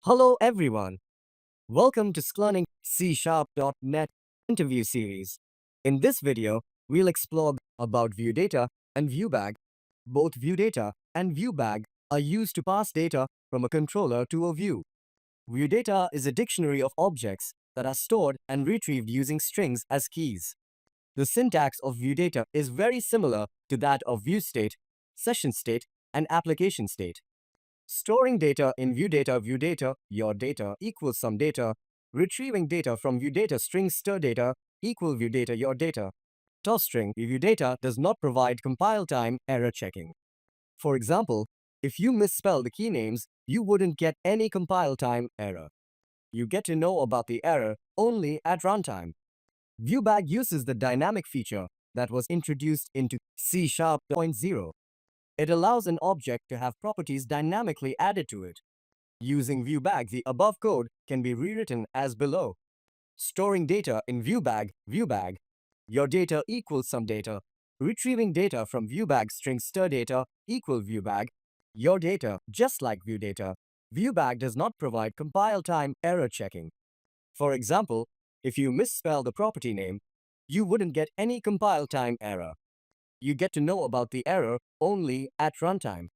Hello everyone. Welcome to Sklearning C#.net interview series. In this video, we'll explore about ViewData and ViewBag. Both ViewData and ViewBag are used to pass data from a controller to a view. ViewData is a dictionary of objects that are stored and retrieved using strings as keys. The syntax of ViewData is very similar to that of ViewState, SessionState, and ApplicationState. Storing data in ViewData, your data equals some data. Retrieving data from ViewData string stir data equal ViewData, your data. ToString ViewData does not provide compile time error checking. For example, if you misspell the key names, you wouldn't get any compile time error. You get to know about the error only at runtime. ViewBag uses the dynamic feature that was introduced into C#.0. It allows an object to have properties dynamically added to it. Using ViewBag, the above code can be rewritten as below. Storing data in ViewBag, your data equals some data. Retrieving data from ViewBag string stir data equal ViewBag, your data, just like ViewData. ViewBag does not provide compile time error checking. For example, if you misspell the property name, you wouldn't get any compile time error. You get to know about the error only at runtime.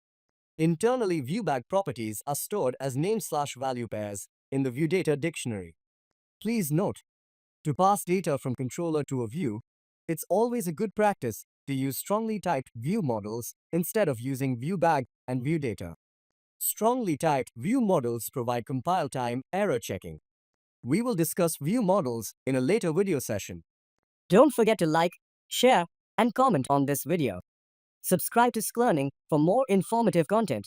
Internally, ViewBag properties are stored as name/value pairs in the ViewData dictionary. Please note, to pass data from controller to a view, it's always a good practice to use strongly typed view models instead of using ViewBag and ViewData. Strongly typed view models provide compile time error checking. We will discuss view models in a later video session. Don't forget to like, share, and comment on this video. Subscribe to Sklearning for more informative content.